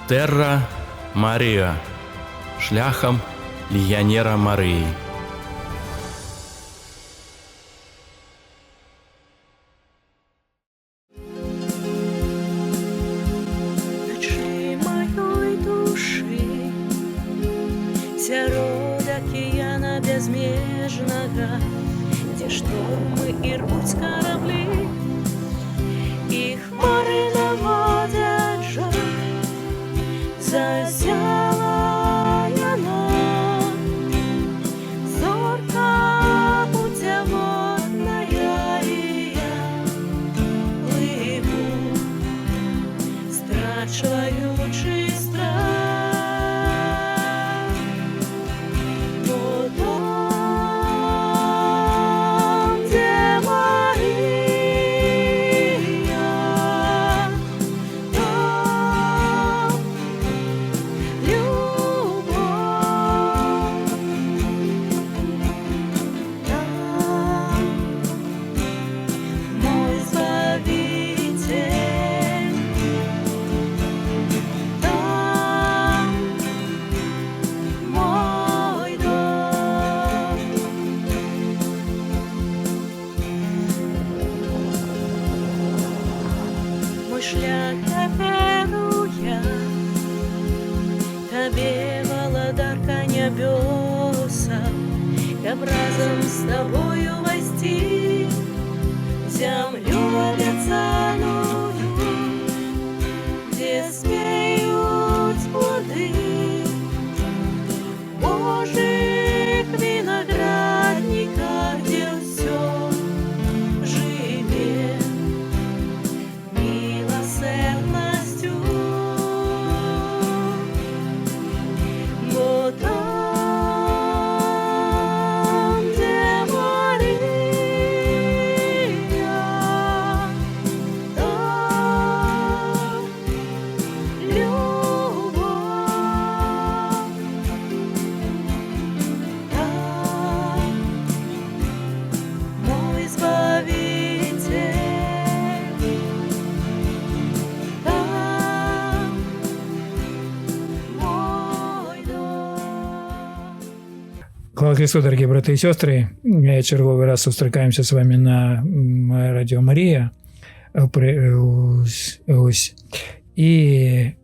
Терра Марія шляхам легіянера Марыі. Сярод акіяна бязмежнага, дзе штормы і рвуць караблі, і хмары наводзяць жах, засяла яна. Зорка пуцяводная, і я плыву, страчваючы страх. Шлях доверу я Табе, валадарка нябёса, каб разом с тобою войти землю обетованную, где спеют плоды Божьих виноградниках, где все живет милосердностью. Бо там, где Мария, там любовь, там мой избавитель. Слава Христу, дорогие братья и сестры. Я черговый раз встречаемся с вами на радио Мария. И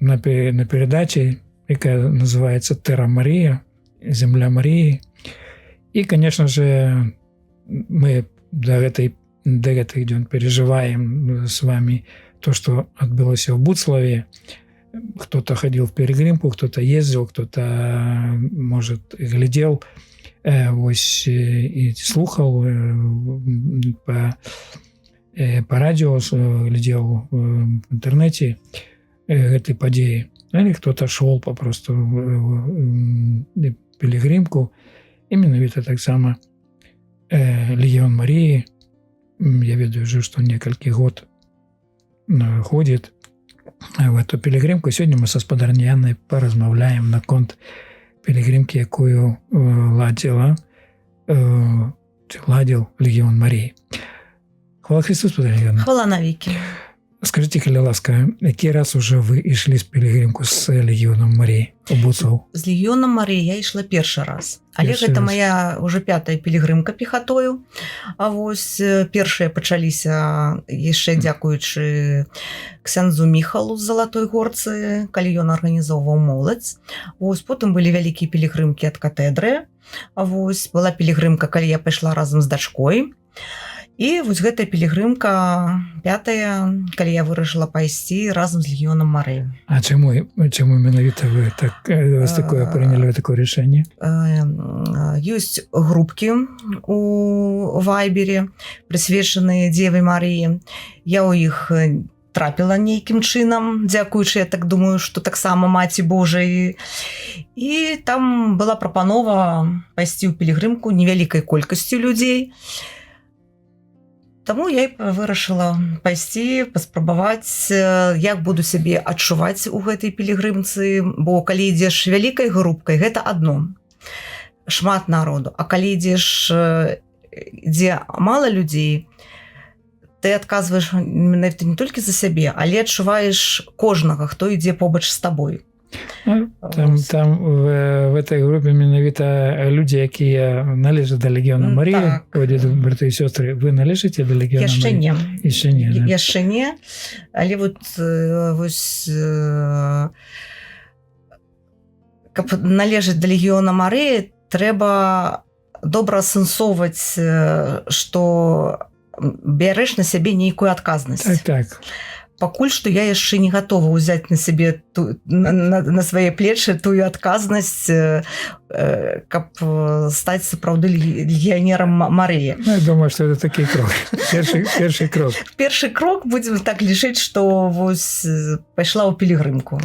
на передаче, которая называется «Терра Мария», «Земля Марии». И, конечно же, мы до этой идем, переживаем с вами то, что отбылось в Буцлаве. Кто-то ходил в пилигримку, кто-то ездил, кто-то, может, глядел, ось и слухал по радио, глядел в интернете этой подеи. Или кто-то шел попросту в пилигримку. Именно ведь так само Легіон Марии. Я ведаю, что несколько год ходит в эту пилигримку. Сегодня мы со спадарней Янной поразмовляем на конт пилигримки, якую ладил Легіон Марії. Хвала Христу, спадарня Янна. Хвала навіки. Скажите, коли ласка, який раз уже вы ішли з пилигримку з Легіоном Марії у Буцлав? З Легіоном Марії я ішла першы раз. Але гэта моя уже 5-я пілігрымка пехатою. А вось першыя пачаліся яшчэ дзякуючы ксяндзу Міхалу з Залатой Горцы, калі ён арганізоўваў моладзь. Вось потым былі вялікія пілігрымкі ад катедры. А вось была пілігрымка, калі я пайшла разам з дачкой. І вось гэтая пілігрымка 5-я, калі я вырашыла пайсці разам з Легіоном Марыі. А чаму менавіта вы прынялі такое рашэнне? Ёсць групкі у Вайбере, прысвечаныя Дзеве Марыі. Я ў іх трапіла нейкім чынам, дзякуючы, я так думаю, што таксама Маці Божай. І там была прапанова пайсці ў пілігрымку невялікай колькасцю людзей. Таму я і вырашыла пайсці, паспрабаваць, як буду сябе адчуваць у гэтай пілігрымцы, бо калі ідзеш вялікай групкай, гэта адно, шмат народу, а калі ідзеш, дзе мала людзей, ты адказваеш менавіта не толькі за сябе, але адчуваеш кожнага, хто ідзе побач з табой. Там в этой групе менавіта людзі, якія належаць да легіёна Марыі, браты і сёстры, вы належыце да легіёна Марыі? Яшчэ не. Яшчэ не, але вось каб належаць да легіёна Марыі, трэба добра асэнсоўваць, што бярэш на сябе нейкую адказнасць. Так. Пакуль што я яшчэ не гатова ўзяць на сябе на свае плечы тую адказнасць, каб стаць сапраўды легіянерам Марыі. Я думаю, што это такі крок. Першы крок. Першы крок, будзем так лічыць, што вось пайшла ў пілігрымку.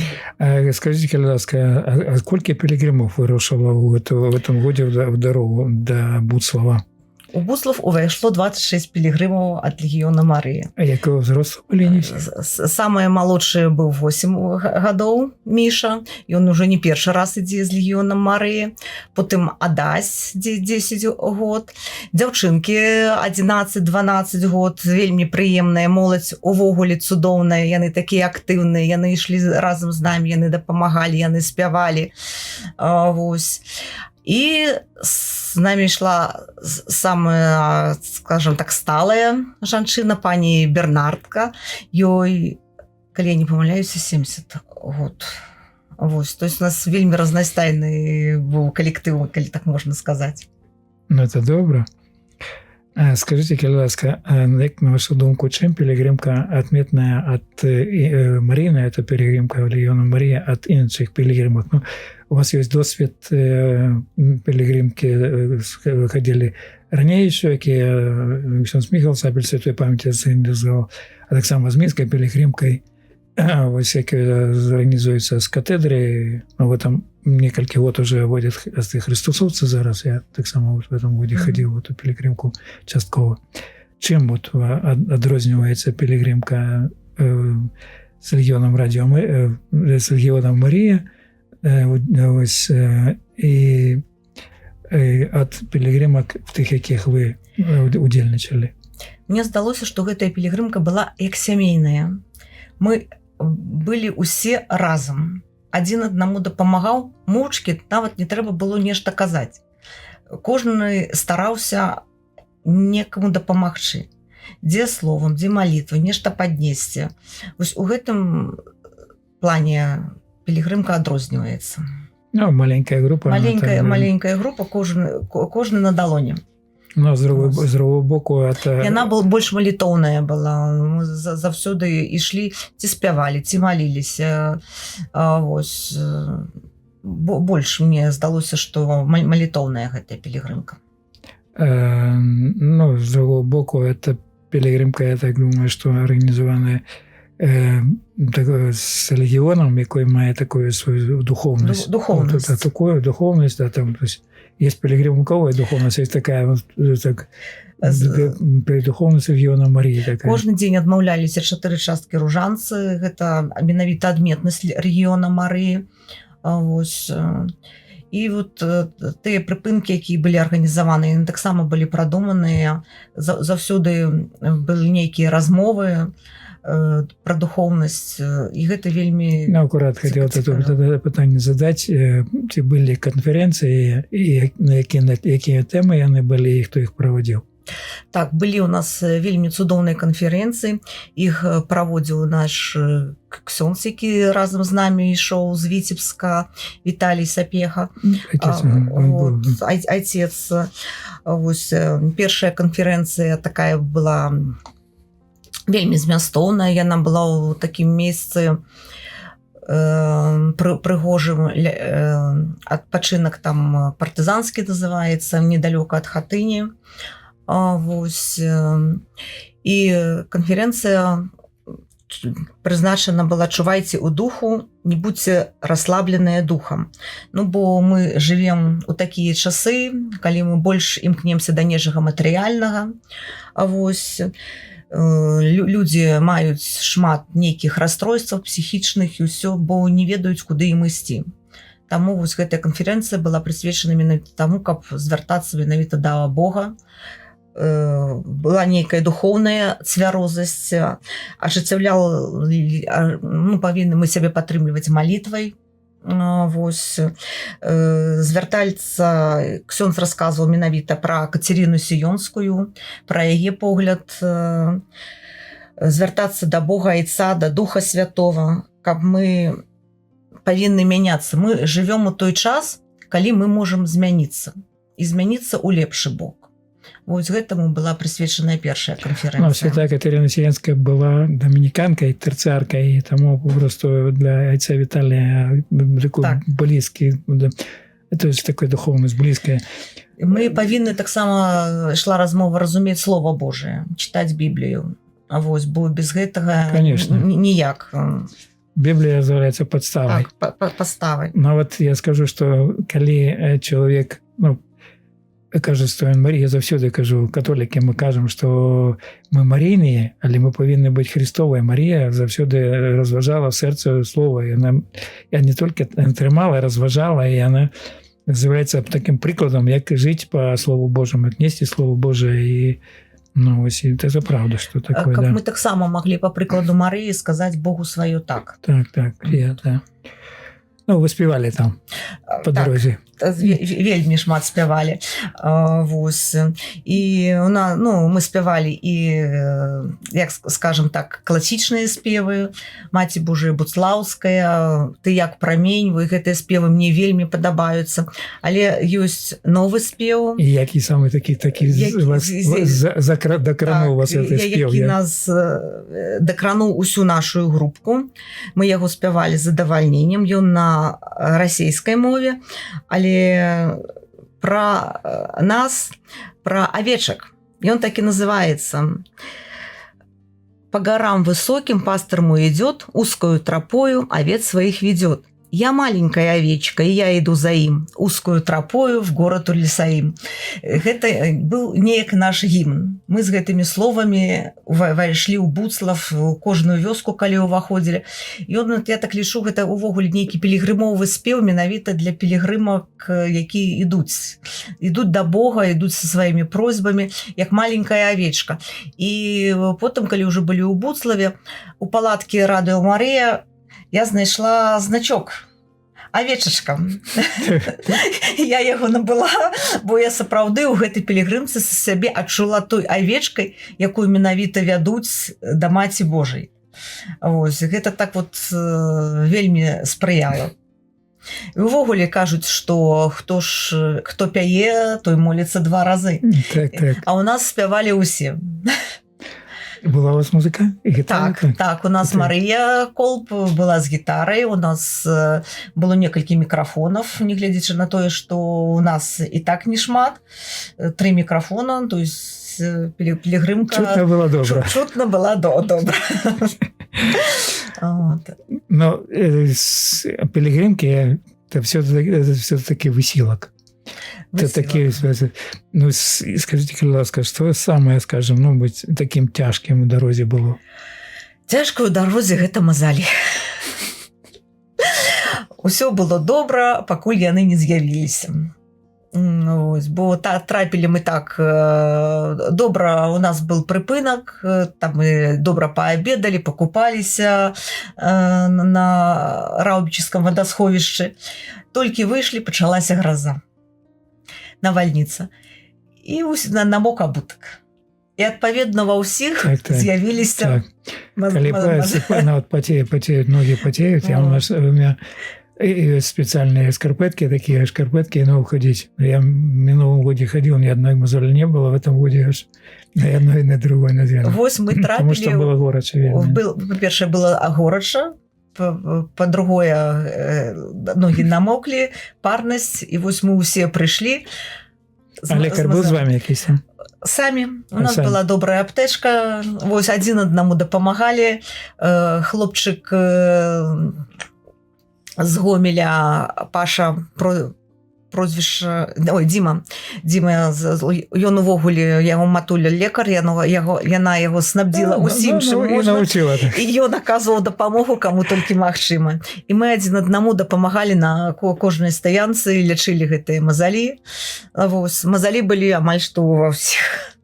Скажите, калі ласка, а колькі пілігрымаў вырушыла ў гэтым годзе ў дарогу да Буцлава? У Буцлав увайшло 26 пілігрымаў ад легіёна Марыі. А якого ўзросту былі? Самае малодшае быў 8 гадоў, Міша. Ён уже не першы раз ідзе з легіёнам Марыі. Потым Адась, 10 год. Дзяўчынкі 11-12 год. Вельмі прыемная моладзь, увогуле цудоўная. Яны такія актыўныя, яны ішлі разам з намі, яны дапамагалі, яны спявалі. Вось. І з намі ішла самая, скажем так, сталая жанчына, пані Бернардка. Ёй, калі я не памыляюся, 70 год. Вось. То есть у нас вельмі разнастайны быў калектыў, калі так можна сказаць. Ну, это добра. Скажите, калі ласка, як на вашу думку, чым пілігрымка адметная ад Марыйна, это пілігрымка легіёна Марыі ад іншых пілігрымак? Ну, у вас есть досвед пілігрымкі, выходили раней еще, якія ксёндз Міхал Сабель святой памяти организовал, а таксама з мінскай пілігрымкай, вось якія организуюцца з катедры, ну, в этом некалькі год уже водят христосовцы зараз, я таксама в этом году ходил в эту пілігрымку часткова. Чым вот адрозніваецца пілігрымка з легіёнам з легіёнам Марыі і ад пілігрымак тых, якіх вы удзельнічалі? Мне здалося, што гэтая пілігрымка была як сямейная. Мы былі усе разам. Адзін аднаму дапамагаў, моўчкі, нават не трэба было нешта казаць. Кожны стараўся некаму дапамагчы. Дзе словам, дзе малітвай, нешта паднесці. Вось у гэтым плане пілігрымка адрозніваецца. Ну, маленькая група. Маленькая група, кожны на далоні. Ну, з другого боку, яна больш малітоўная была. Мы заўсёды ішлі, ці спявалі, ці маліліся. Вось. Больш мне здалося, што малітоўная гэтая пілігрымка. Ну, з другого боку, это пілігрымка, я так думаю, што арганізаваная з легіёнам, якой мае такую свою духовнасць. Такую духовнасць, да, там, то есть, есть пілігрымковая духовнасць, есть такая так, духовнасць легіёна Марыі. Кожны дзень адмаўляліся 4 часткі ружанцы, гэта менавіта адметнасць рэгіёна Марыі. Вось. І вот тыя прыпынкі, якія былі арганізаваны, яны таксама былі прадуманыя. Заўсёды былі нейкія размовы пра духоўнасць, і гэта вельмі... Ну, акурат хацеў пытанне задаць, ці былі канферэнцыі, і на якія тэмы яны былі, і хто іх праводзіў? Так, былі ў нас вельмі цудоўныя канферэнцыі, іх праводзіў наш ксёндз, які разам з намі ішоў з Віцебска, Віталій Сапеха. Айцец. Першая канферэнцыя такая была вельмі змястоўная, яна была ў такім месцы прыгожым, адпачынак там партызанскі называецца, недалёка ад хатыні. Вось. І канферэнцыя прызначана была «Чувайце ў духу, не будьце расслабленыя духам». Ну, бо мы жывем у такія часы, калі мы больш імкнемся да нечага матэрыяльнага. Вось. Людзі маюць шмат нейкіх расстройстваў псіхічных і ўсё, бо не ведаюць, куды ім ісці. Таму вось гэтая канферэнцыя была прысвечана менавіта таму, каб звяртацца менавіта да Бога, была нейкая духоўная цвярозасць, ажыццяўлял, ну, павінны мы сябе падтрымліваць малітвай. Вось, звяртаецца, ксёндз расказваў менавіта пра Кацярыну Сіёнскую, пра яе погляд, звяртацца да Бога Айца, да Духа Святого, каб мы павінны мяняцца. Мы жывём у той час, калі мы можам змяніцца і змяніцца ў лепшы бок. Вось гэтаму была прысвечаная першая канферэнцыя. Ну, святая Катерина Сиенская была доминиканкой, терциаркой, и тому просто для отца Виталия такой Так. близкий, да, то есть такой духовность близкая. Мы павінны таксама, ішла размова, разумець Слова Божие, чытаць Біблію. А вось, бо без гэтага Конечно. ніяк. Библия является подставой. Так, паставай. Но вот я скажу, что коли человек, ну, каже Стоян Марія, завсёды кажу, католіки, ми кажемо, що ми марійні, але ми повинні бути Христовою. Марія завсёди розважала в серце Слово, і вона не тільки тримала, розважала, і вона з'являється таким прикладом, як жити по Слову Божому, як нести Слово Боже, і ну, ось, і це правда, що таке, Как да. мы так само могли по прикладу Марии сказать Богу свое так. Так, я, да. Ну, ви співали там по Так. дорозі. Вельмі шмат спявалі. Вось. І ну, мы спявалі і, як скажем так, класічныя спевы, Маці Божая Буцлаўская, Ты як прамень, вы гэтыя спевы мне вельмі падабаюцца. Але ёсць новы спеў. І які саме такі дакрануў вас гэты спеў? Які нас дакрануў усю нашу групку. Мы яго спявалі з задавальненнем. Ён на расійскай мове, але пра нас, пра авечак. Ён так і называецца. По горам высоким пастор мой идет, узкую тропою овец своих ведет. Я маленькая овечка, и я иду за им, узкую тропою в город Улисаим. Гэта был неяк наш гімн. Мы з гэтымі словамі вайшлі ў Буцлав, у кожную вёску, калі ўваходзілі. І я так лічу, гэта увогуле нейкі пілігрымовы спеў менавіта для пілігрымак, які ідуць да Бога, ідуць са сваімі просьбамі, як маленькая овечка. І потым, калі ўжо былі ў Буцлаве, у палаткі Радыё Марыя я знайшла значок авечачка. Я яго набыла, бо я сапраўды ў гэтай пілігрымцы са сябе адчула той авечкай, якую менавіта вядуць да Маці Божай. Вось, гэта так вот вельмі спрыяла. І ўвогуле кажуць, што хто пяе, той моліцца 2 разы. Так. А у нас спявалі ўсе. Была у вас музыка? Так, у нас Мария Колб была с гитарой, у нас было некалькі микрофонов, не глядячи на тое, что у нас и так не шмат, 3 микрофона, то есть пилигримка... Чутно было добро. Чутно было добро. Но пилигримки это все-таки высилок. Это такие, ну, скажите, пожалуйста, что самое, скажем, ну, быть таким тяжким у дорозе было? Тяжкое у дорозе гэта мазалі. Усё было добра, пакуль яны не з'явіліся. Бо трапілі мы так добра, у нас был прыпынак, там мы добра паабедалі, покупаліся на Раўбічском водосховішчы. Толькі выйшлі, пачалася гроза. Навальніца. І намок абутак. І адпаведна ва ўсіх з'явіліся... Потеют, ноги потеют. У меня специальные шкарпетки, такие шкарпетки, но уходить. Я в минулом году ходил, ни одной мозоли не было, в этом году аж на одной, на другой, наверное. Вось мы трапили... Потому что было горача. По-перше, было горача, по-другое, ноги намокли, парность, і вось мы усе прыйшлі. А лекар был з вами якийсь? Самі. У нас была добрая аптэчка, вось адзін аднаму дапамагалі. Хлопчык з Гомеля, Паша, прозвішча... Ой, Дзіма. Ён увогуле, яго матуля лекар, яна яго снабдзіла усім, чым можна. І ён аказваў дапамогу, каму толькі магчыма. І мы адзін аднаму дапамагалі на кожнай стаянцы, лячылі гэтыя мазалі. Мазалі былі амаль што ва ўсіх.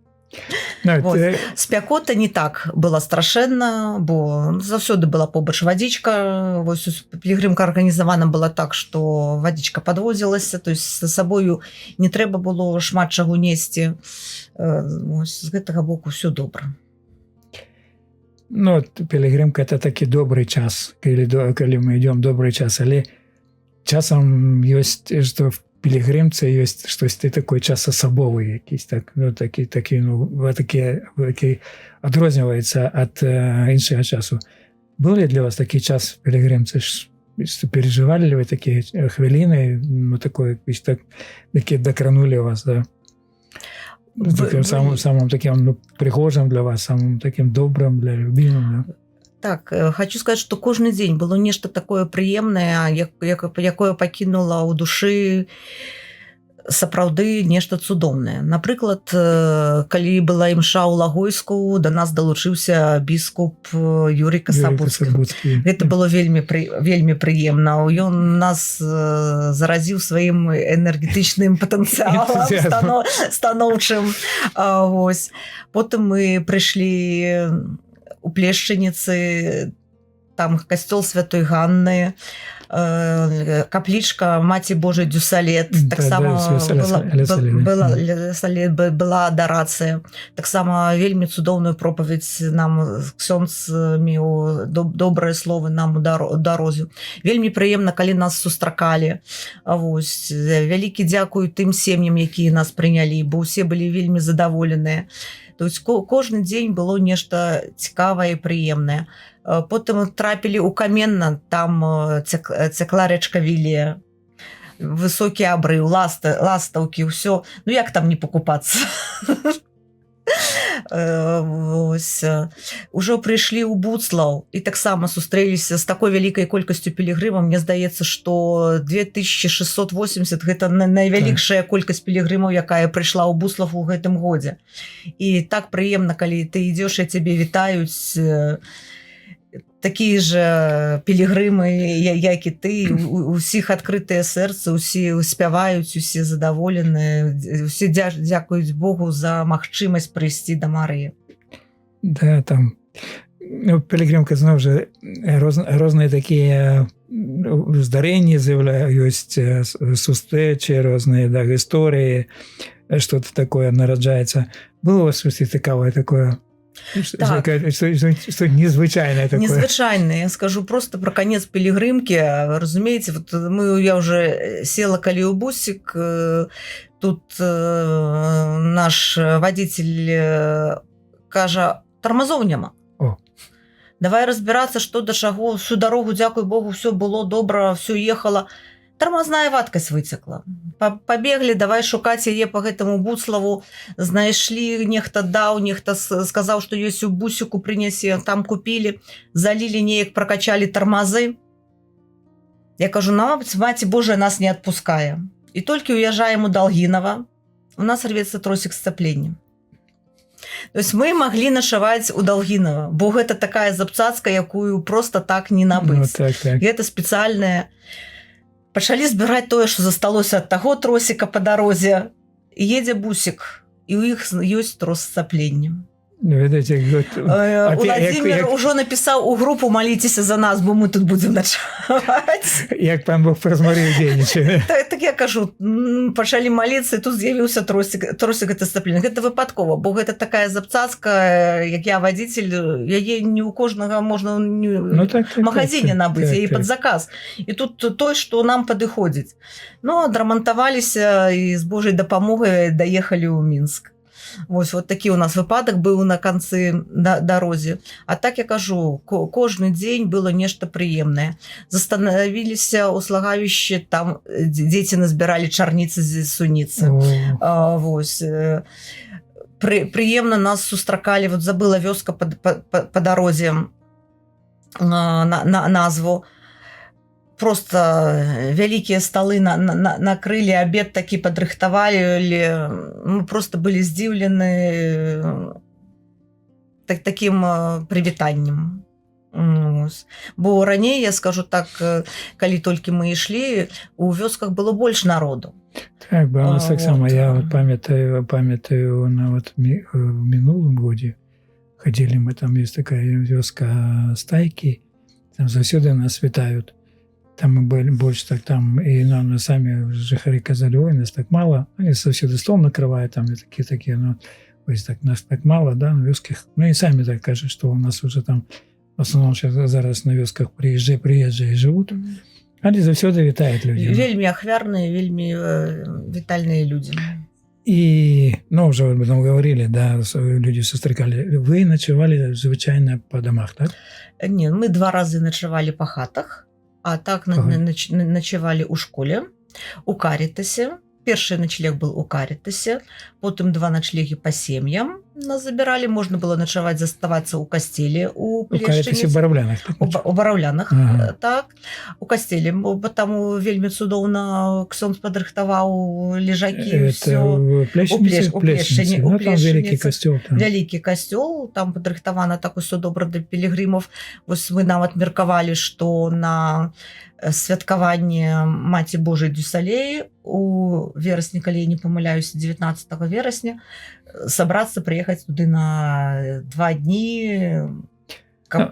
Ну, Вот. это- Спякота не так была страшэнна, бо заўсёды была побач вадзічка. Вось пілігрымка арганізавана была так, што вадзічка падвозілася, то есть за сабою не трэба было шмат чаго несці. Вось, з гэтага боку ўсё добра. Ну, пілігрымка это такі добры час, калі мы ідём добры час, але часам ёсць, што в пілігрымцы ёсць штосьці такой час асабовы якісь, так, ну, такі адрозніваецца ад іншага часу. Был ли для вас такі час в пілігрымцы? Переживали ли вы такія хвіліны, ну, такое, такі докранули вас, да? Таким самым таким, ну, прихожим для вас, самым таким добрым, для любимым, да? Так, хочу сказаць, што кожны дзень было нешта такое прыемнае, якое пакінула ў душы сапраўды нешта цудоўнае. Напрыклад, калі была імша ў Лагойску, да нас далучыўся біскуп Юрій Касабуцкі. Гэта было вельмі прыемна. Ён нас заразіў сваім энергетычным патэнцыялам станоўчым. Потым мы прыйшлі у Плешчыніцы, там касцёл Святой Ганны, каплічка Маці Божай Дюсалет, таксама была адарацыя. Таксама вельмі цудоўную пропаведь нам ксёндз меў, добрыя словы нам у дарозе. Вельмі прыемна, калі нас сустракалі. Вось, вялікі дзякуй тым сем'ям, якія нас прынялі, бо ўсе былі вельмі задаволеныя. То есть кожны дзень было нешта цікавае і прыемнае. Потым трапілі ў Каменна, там цякла рэчка Вілія, высокі абрыў, ластаўкі, ўсё. Ну як там не пакупацца? Ужо прыйшлі ў Буцлаў і таксама сустрэліся з такой вялікай колькасцю пілігрымаў. Мне здаецца, што 2680 гэта найвялікшая колькасць пілігрымаў, якая прыйшла ў Буцлаў у гэтым годзе. І так прыемна, калі ты ідзеш, і цябе вітаюць такія ж пілігрымы, як і ты, усіх адкрытыя сэрцы, усе спяваюць, усе задаволеныя, усе дзякуюць Богу за магчымасць прыйсці да Марыі. Да, там, ну, пілігрымка зноў жа розныя такія здарэнні ёсць, сустрэчы розныя, да, гісторыі, што-то такое нараджаецца. Было у вас щось цікавае такое? Так. Что незвычайное такое. Незвычайное. Я скажу просто про конец пілігрымки. Разумеете, вот я уже села калі ў бусик, тут наш водитель кажа, тормозов няма. О. Давай разбираться, что до чаго. Всю дорогу, дзякуй Богу, все было добра, все ехало. Тормозная вадкасць выцекла. Пабеглі, давай шукаць яе по гэтаму Буцлаву. Знайшлі, нехта даў, нехта сказаў, што ёсць у бусіку, прынясе, там купілі, залілі, неяк прокачалі тормозы. Я кажу, Маці Божая нас не адпускае. І толькі уязджаем у Долгінова, у нас рвецца тросик сцеплення. То есть мы маглі нашаваць у Долгінова, бо гэта такая запцацка, якую просто так не набыць. Ну, так. Гэта спецыяльная. Пачалі збіраць тое, што засталося ад таго тросіка па дарозе. І едзе бусік, і ў іх ёсць трос сцеплення. Ведаеце, Владимир ўжо напісаў у групу, маліцеся за нас, бо мы тут будзем начаваць. Як пан Бог прозмарыў дзейнічае. Так я кажу, пачалі маліцца, і тут з'явіўся тросик гэта сцеплення. Гэта выпадкова, бо гэта такая запцацка, як я вадзіцель, яе не ў кожнага можна в магазине набыць, яе пад заказ. І тут той, што нам падыходзіць. Ну, адрамантаваліся і з Божай дапамогай даехалі ў Мінск. Вось вот такі у нас выпадак быў на канцы дарозе. А так я кажу, кожны дзень было нешта прыемнае. Застанавіліся ў Слагавішчы, там дзеці назбіралі чарніцы з суніцы. Вось. Прыемна нас сустракалі, вот забыла вёска па дарозе назву. Просто вялікія сталы накрылі, абед такі падрыхтавалі. Мы просто былі здзіўлены такім прывітаннем. Бо раней, я скажу так, калі толькі мы ішлі, у вёсках было больш народу. Так, бо у нас так само. Вот. Я вот памятаю на вот в минулым году ходили мы, там есть такая вёска Стайки, там заўсёды нас вітают. Там мы были больше так там, и нам сами жыхары казали, ой, нас так мало. Они заўсёды стол накрывают, там и такие, ну, ось так, нас так мало, да, на вёсках. Ну и сами так кажут, что у нас уже там в основном сейчас зараз на вёсках приезжие живут. Они заўсёды вітают людей. Вельмі ахвярныя, вельмі вітальныя людзі. И, ну, уже об этом говорили, да, люди сустракали. Вы ночевали звычайно по домах, так? Не, мы 2 разы начавалі па хатах, а так начавалі ў школе, у Карітасе. Першы начлег был у Карітасе, потым 2 начлеги по сем'ям нас забирали. Можно было ночевать, заставаться у костеле, у Карітасе в Бараўлянах. Так, у Бараўлянах, ага. Так, у костеле. Там вельмі цудоўна ксёндз падрыхтаваў лежакі, все. У Плешчыніцы. Ну, там вялікі касцёл. Вялікі касцёл, там падрыхтавана так усё добра для пілігрымаў. Вось мы нават меркавалі, што на святкаванне Маці Божай Дюсалеі у верасні, калі я не памыляюся, 19 верасня, сабрацца, прыехаць туды на 2 дні.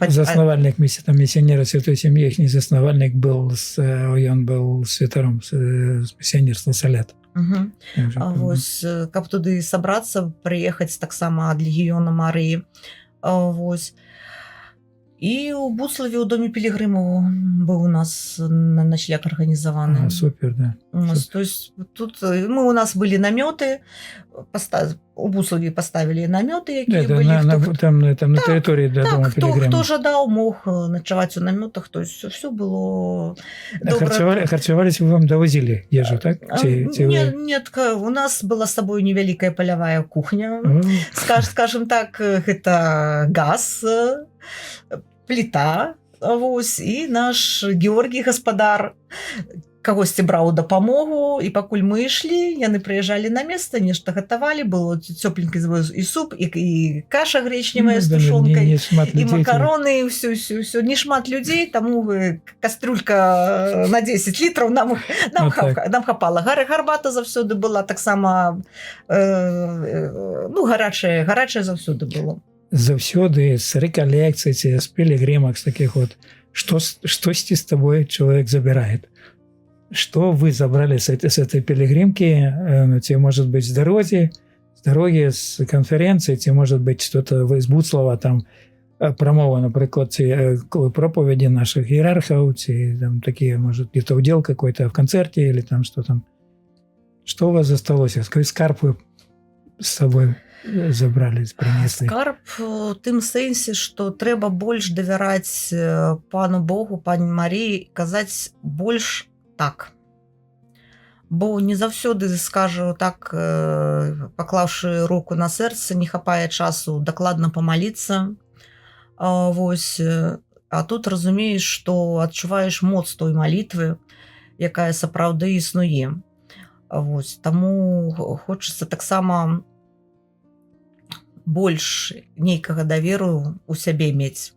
Заснавальнік місіянера Святой Сям'і, іхні заснавальнік был, ён был святаром з місіянерства Салят. Вось, каб туды сабрацца, прыехаць таксама ад легіёна Марыі. Вось. І у Буславе у доме пілігрымаў быў у нас ночлег арганізаваны. Супер, да. То есть тут у нас былі намёты, у Буславе поставілі намёты, якія былі. Там на тэрыторыі дома пілігрымаў. Хто жадаў, мог начаваць у намётах, то есть все было добра. Харчаваліся, вы вам давозілі ежу, так? Нет, у нас была з сабой невялікая палявая кухня. Скажем так, гэта газ, плита, вось, і наш Георгій гаспадар кагосьці браў дапамогу, і пакуль мы ішлі, яны прыязджалі на место, нешта гатавалі, было цёпленькі і суп, і каша гречневая з тушонкай, і макароны, і ўсё. Не шмат людзей, таму кастрюлька на 10 літраў нам хапала. Гарбата заўсёды была таксама, ну, гарачая заўсёды было. Заўсёды з рэкалекцый ці з пілігрымак, з таких вот, штосьці з тобой человек забирает. Что вы забрали с этой пилигримки? Те, может быть, с дороги, с конференции, те, может быть, что-то из Буслава, там, промова, например, проповеди наших иерархов, там, такие, может, где-то удел какой-то в концерте или там что там. Что у вас осталось? Какой скарб вы с собой забрали, принесли? Скарб у тым сэнсе, што трэба больш давяраць пану Богу, пані Марыі, казаць больш так. Бо не заўсёды, скажу так, паклаўшы руку на сэрца, не хапае часу дакладна памаліцца. Вось. А тут разумееш, што адчуваеш моц той малітвы, якая сапраўды існуе. Вось. Таму хочацца таксама больш нейкага даверу у сябе мець.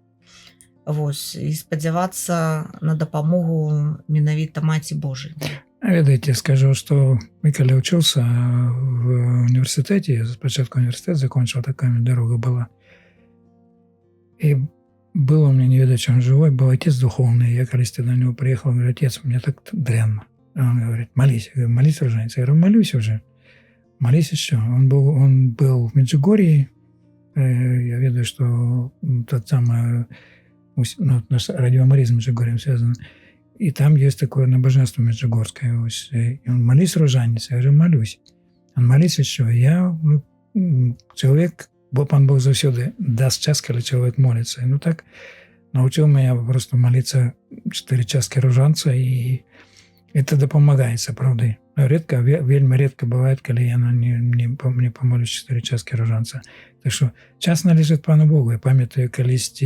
Вось, і спадзявацца на дапамогу менавіта Маці Божай. Ведаеце, скажу, што мы калі ўчыўся в універсітэце, спачатку універсітэт закончыў, такая дарога была. І было у меня, не ведаю, он живой, был отец духовный. Я когда до него приехал, говорю: отец, мне так дрянно. Он говорит: молись. Я говорю: молись, роженец. Я говорю: молюсь уже. Молись еще. Он был в Меджигорье. Я ведаю, что тот самый, ну, наш радиомаризм с Меджигорьем связан. И там есть такое набожество меджигорское. И он: молись, роженец. Я говорю: молюсь. Он: молись еще. Я человек, бо пан Бог заўсёды даст час, когда человек молится. Ну так научил меня просто молиться 4 частки ружанца, и это допомагається, правда. Редко, вельми редко бывает, когда я не помолюсь 4 частки ружанца. Так что час належит пану Богу. Я памятаю, колись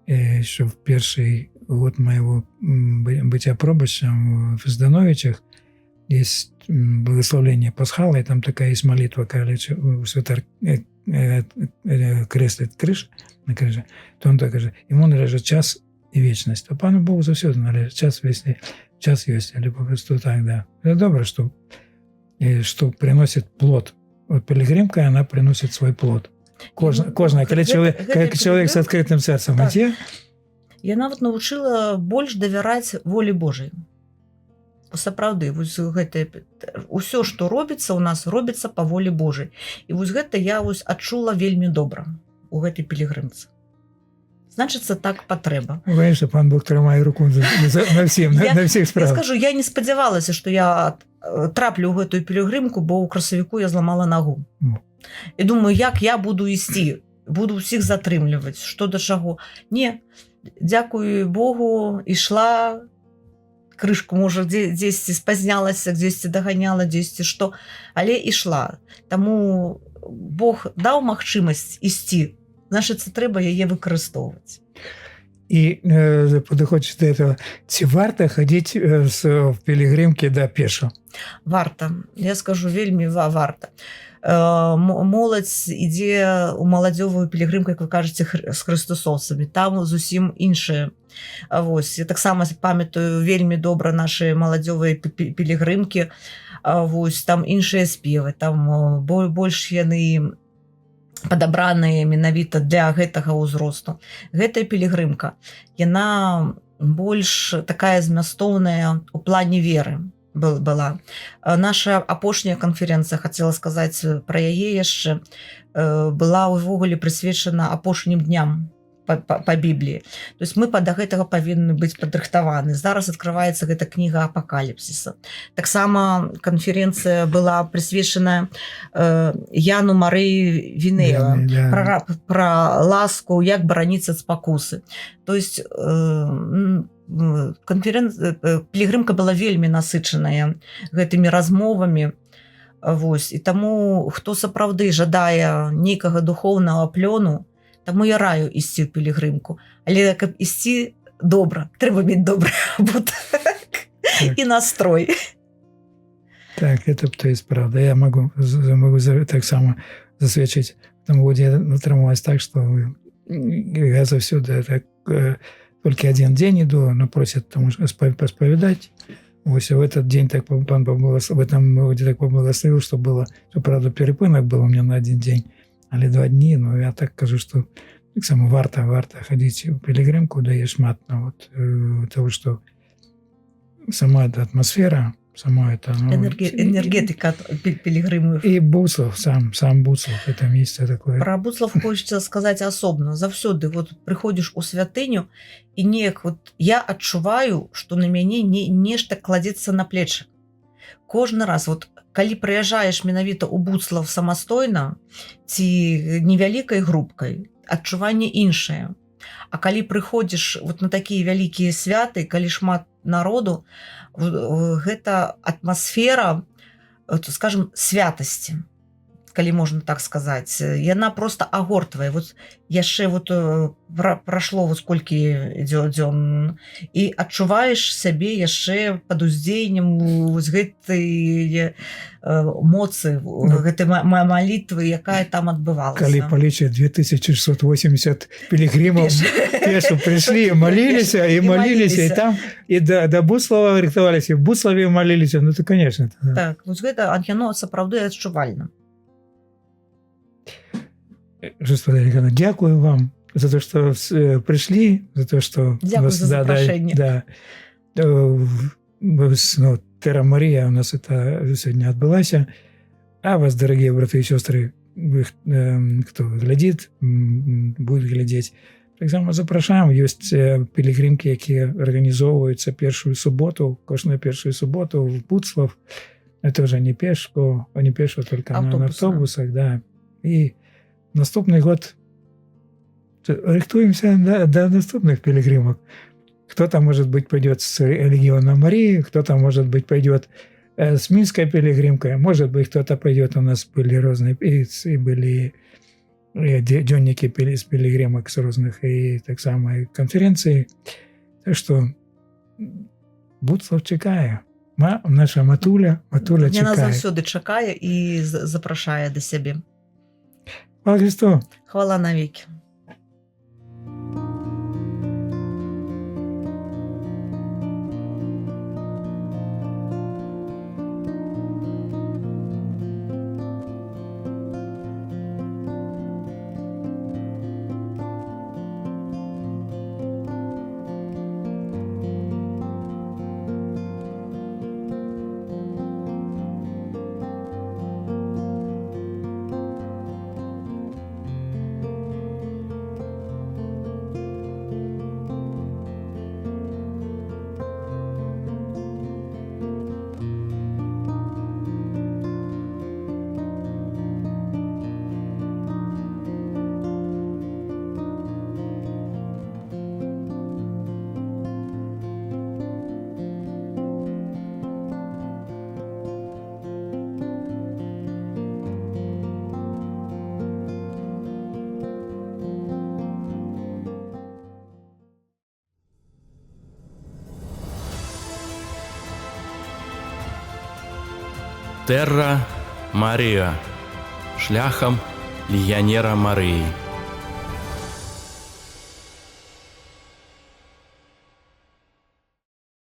еще в первый год моего бытия пробощем в Здановичах есть благословление Пасхала, и там такая есть молитва, когда святар креслит крыш на крыше, то он так говорит: ему належит час и вечность. А пану Богу заўсёды належит час, если час есть, или попросту так, да. Это добро, что приносит плод. Вот пилигримка, она приносит свой плод. Кожная, когда человек с открытым сердцем Так. идзе, Яна вот навучыла больш давяраць волі Божай. Сапраўды, вось гэта ўсё, што робіцца ў нас, робіцца па волі Божай. І вось гэта я вось адчула вельмі добра у гэтай пілігрымцы. Значыцца, так патрэба. конечно, пан Бог трымае руку на всем, на всех Я справах. скажу, я не спадзявалася, што я траплю ў гэтую пілігрымку, бо ў красавіку я зламала нагу. І думаю, як я буду ісці, буду ўсіх затрымліваць, што да чаго. Не, дзякую Богу, ішла, крышку, можа, дзесьці спазнялася, дзесьці даганяла, дзесьці што, але ішла. Таму Бог даў магчымасць ісці, значыцца, трэба яе выкарыстоўваць. И подыходишь до этого. Ці варта ходить в пилигримке до пешо? Варта. Я скажу, вельмі варта. Моладзь ідзе ў маладзёвую пілігрымку, як вы кажаце, з хрыстусоўцамі. Там зусім іншае. Вось. Я таксама памятаю вельмі добра нашы маладзёвыя пілігрымкі. Вось. Там іншыя спевы. Там больш яны падабраныя менавіта для гэтага ўзросту. Гэтая пілігрымка, яна больш такая змястоўная ў плане веры была. Наша апошняя канферэнцыя, хацела сказаць пра яе яшчэ, была ўвогуле прысвечана апошнім дням па Бібліі. То есть мы да гэтага павінны быць падрыхтаваны. Зараз адкрываецца гэта кніга апакаліпсіса. Таксама канферэнцыя была прысвечана Яну Марыі Вінея, пра ласку, як бараніцца ад спакусы. То есть пілігрымка была вельмі насычаная гэтымі размовамі. Вось. І таму, хто сапраўды жадае нейкага духоўнага плёну, таму я раю ісці ў пілігрымку. Але каб ісці добра, трэба мець добры абут і настрой. Так, это то есть правда. Я могу так само засведчыць. В том году я натрымалась так, что я заўсёды только один день иду, но просят там посповедать. Вось, в этот день так пан в этом году так поблагословил, что было, что, правда, перепынок был у меня на один день, але 2 дні, но я так кажу, что так само варта ходить в пилигримку, да, есть шмат, но вот того, что сама эта атмосфера, сама эта... Ну, энергетика пилигримов. И Буцлав, сам Буцлав, это место такое. Про Буцлав хочется сказать особенно. Завсёды вот приходишь у святыню, и неяк вот я адчуваю, что на мяне нешта кладецца на плечы. Кожны раз, вот калі прыязджаеш менавіта ў Буцлав самастойна ці невялікай групкай, адчуванне іншае. А калі прыходзіш вот на такія вялікія святы, калі шмат народу, гэта атмасфера, скажем, святасці, калі можна так сказаць, яна просто агортвае. Вот яшчэ вот прашло вот колькі дзён, і адчуваеш сябе яшчэ пад уздзеяннем вось гэтай моцы, гэтай малітвы, якая там адбывалася. Калі палічаць 2680 пілігримаў пешу прыйшлі, моліліся, і там, і да Буцлава рыхтаваліся, і в Буцлаве моліліся, ну то, конечно. Так, вось гэта яно сапраўды адчувальна. Господи, Александр, дякую вам за то, что пришли, за то, что... Дякую за запрошение. Да. Терра Мария у нас это сегодня отбылась. А вас, дорогие братья и сестры, кто глядит, будет глядеть, так само запрошаем. Есть пилигримки, которые организовываются первую субботу, кожную первую субботу в Буцлав. Это уже не пешку, только на автобусах, да. И наступный год рихтуемся до наступных пилигримок. Кто-то, может быть, пойдет с Легиона Марии, кто-то, может быть, пойдет с Минской пилигримкой, может быть, кто-то пойдет, у нас были разные, и были дённики с пилигримок с разных, и так само и конференции. Так что Буцлав чекає. Наша Матуля чекає. Яна заўсёды чакае і запрашае да сябе. Хвала Христу. Хвала навеки. Терра Мария, шляхам легіянера Марыі.